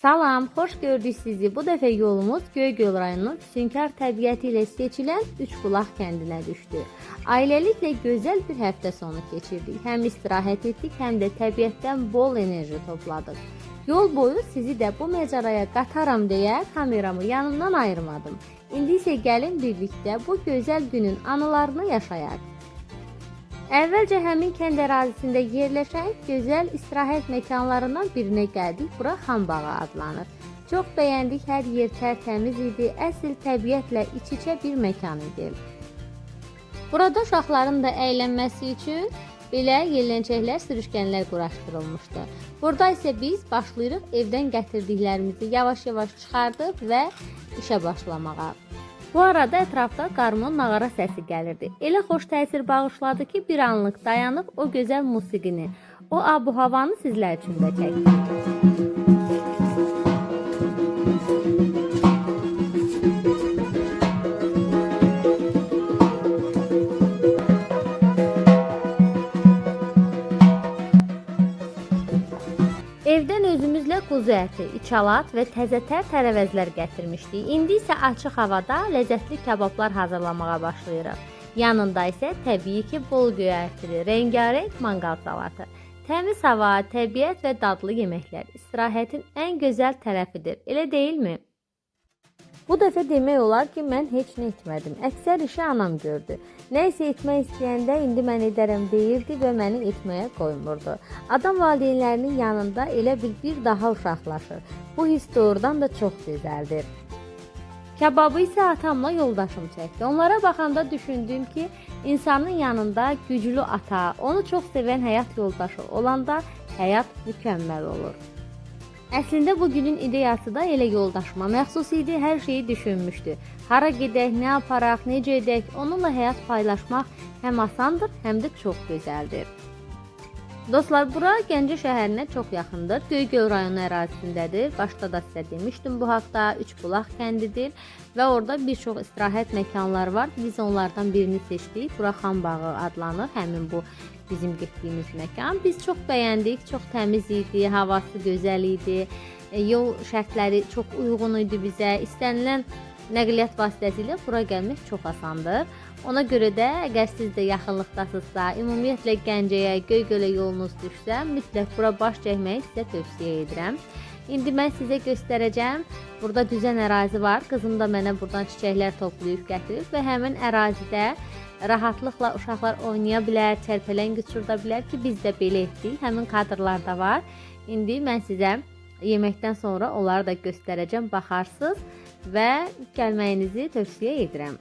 Salam, xoş gördük sizi. Bu dəfə yolumuz Göygöl rayonunun füsunkar təbiəti ilə seçilən Üçbulaq kəndinə düşdü. Ailəliklə gözəl bir həftə sonu keçirdik. Həm istirahət etdik, həm də təbiətdən bol enerji topladıq. Yol boyu sizi də bu məcaraya qataram deyə kameramı yanımdan ayırmadım. İndi isə gəlin birlikdə bu gözəl günün anılarını yaşayaq. Əvvəlcə həmin kənd ərazisində yerləşən gözəl istirahət məkanlarından birinə gəldik. Bura Xanbağı adlanır. Çox bəyəndik, hər yer tərtəmiz idi, əsl təbiətlə iç-içə bir məkan idi. Burada uşaqların da əylənməsi üçün belə yelləncəklər, sürüşkənlər quraşdırılmışdı. Burada isə biz başlayırıq evdən gətirdiklərimizi yavaş-yavaş çıxardıb və işə başlamağa. Bu arada ətrafda qarmon nağara səsi gəlirdi. Elə xoş təsir bağışladı ki, bir anlıq dayanıb o gözəl musiqini, o abu-havanı sizlər üçün də çəkdim. Evdən özümüzlə quzu əti, içalat və təzətər tərəvəzlər gətirmişdik. İndi isə açıq havada ləzzətli kabablar hazırlamağa başlayırıq. Yanında isə təbii ki, bol göyərtili, rəngarəng manqal salatı. Təmiz hava, təbiət və dadlı yeməklər istirahətin ən gözəl tərəfidir, elə deyilmi? Bu dəfə demək olar ki, mən heç nə etmədim. Əksər işi anam gördü. Nə isə etmək istəyəndə indi mən edərəm deyirdi və məni etməyə qoymurdu. Adam valideynlərinin yanında elə bir daha uşaqlaşır. Bu hiss doğrudan da çox gözəldir. Kababı isə atamla yoldaşım çəkdi. Onlara baxanda düşündüm ki, insanın yanında güclü ata, onu çox sevən həyat yoldaşı olanda həyat mükəmməl olur. Əslində bugünün ideyası da elə yoldaşıma məxsus idi, hər şeyi düşünmüşdü. Hara gedək, nə aparaq, necə edək, onunla həyat paylaşmaq həm asandır, həm də çox gözəldir. Dostlar, bura Gəncə şəhərinə çox yaxındır. Göygöl rayonu ərazisindədir. Başda da sizə demişdim bu haqda. Üçbulaq kəndidir və orada bir çox istirahət məkanlar var. Biz onlardan birini seçdik. Bura Xanbağı adlanır, həmin bu bizim getdiyimiz məkan. Biz çox bəyəndik, çox təmiz idi, havası gözəl idi. Yol şərtləri çox uyğun idi bizə. İstənilən nəqliyyat vasitəsilə bura gəlmək çox asandır. Ona görə də əgər siz də yaxınlıqdasınızsa, ümumiyyətlə Gəncəyə, Göygölə yolunuz düşsə, mütləq bura baş çəkməyi sizə tövsiyə edirəm. İndi mən sizə göstərəcəm. Burada düzən ərazi var. Qızım da mənə buradan çiçəklər toplayıb gətirir və həmin ərazidə rahatlıqla uşaqlar oynaya bilər, çərpələng uçurda bilər ki, biz də belə etdik. Həmin kadrlar da var. İndi mən sizə yeməkdən sonra onları da göstərəcəm, baxarsınız və gəlməyinizi tövsiyə edirəm.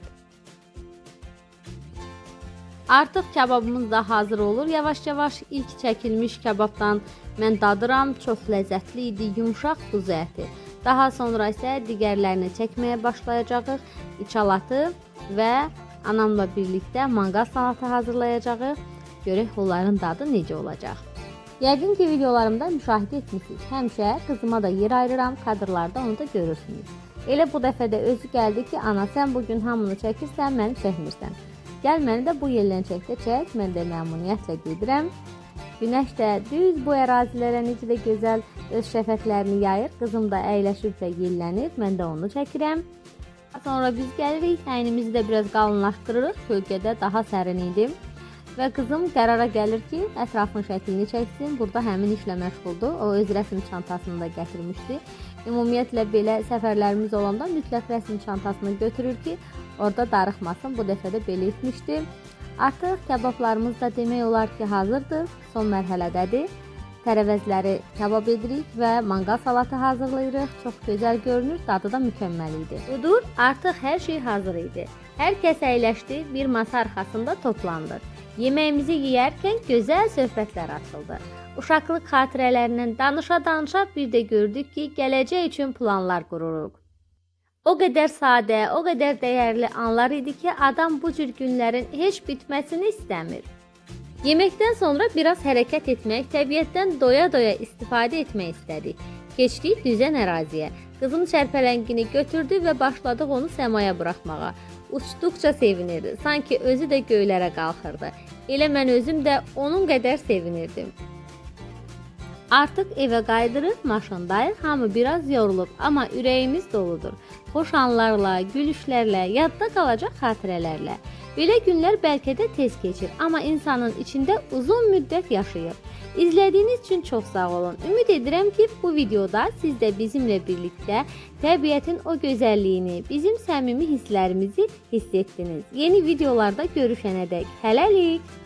Artıq kababımız da hazır olur. Yavaş-yavaş ilk çəkilmiş kababdan mən dadıram. Çox ləzzətli idi, yumşaq quzu əti. Daha sonra isə digərlərini çəkməyə başlayacağıq. İçalatı və anamla birlikdə manqal salatı hazırlayacağıq. Görək onların dadı necə olacaq. Yəqin ki, videolarımda müşahidə etmişsiniz. Həmişə qızıma da yer ayırıram, kadrlarda onu da görürsünüz. Elə bu dəfə də özü gəldi ki, ana sən bugün hamını çəkirsən, məni çəkmirsən. Gəl məni də bu yelləncəkdə çək, mən də məmnuniyyətlə gedirəm. Günəş də düz bu ərazilərə necə də gözəl öz şəfəqlərini yayır. Qızım da əyləşir və yellənir, mən də onu çəkirəm. Sonra biz gəlirik, əynimizi də biraz qalınlaşdırırıq, kölgədə daha sərin idi. Və qızım qərara gəlir ki, ətrafın şəklini çəksin. Burada həmin işlə məşğuldur. O öz rəsm çantasını da gətirmişdi. Ümumiyyətlə belə səfərlərimiz olanda mütləq rəsm çantasını götürür ki, orada darıxmasın. Bu dəfə də belə etmişdi. Artıq kabablarımız da demək olar ki, hazırdır. Son mərhələdədir. Tərəvəzləri kabab edirik və manqal salatı hazırlayırıq. Çox gözəl görünür, dadı da mükəmməl idi. Budur, artıq hər şey hazır idi. Hər kəs əyləşdi, bir masa arxasında toplandı. Yeməyimizi yeyərkən gözəl söhbətlər açıldı. Uşaqlıq xatirələrindən danışa-danışa bir də gördük ki, gələcək üçün planlar qururuq. O qədər sadə, o qədər dəyərli anlar idi ki, adam bu cür günlərin heç bitməsini istəmir. Yeməkdən sonra biraz hərəkət etmək, təbiətdən doya-doya istifadə etmək istədik. Keçdik düzən əraziyə. Qızım çərpələngini götürdü və başladıq onu səmaya buraxmağa. Uçduqca sevinirdi, sanki özü də göylərə qalxırdı. Elə mən özüm də onun qədər sevinirdim. Artıq evə qayıdırıq, maşındayıq, hamı biraz yorulub, amma ürəyimiz doludur. Xoş anlarla, gülüşlərlə, yadda qalacaq xatirələrlə. Belə günlər bəlkə də tez keçir, amma insanın içində uzun müddət yaşayır. İzlədiyiniz üçün çox sağ olun. Ümid edirəm ki, bu videoda siz də bizimlə birlikdə təbiətin o gözəlliyini, bizim səmimi hisslərimizi hiss etdiniz. Yeni videolarda görüşənədək hələlik.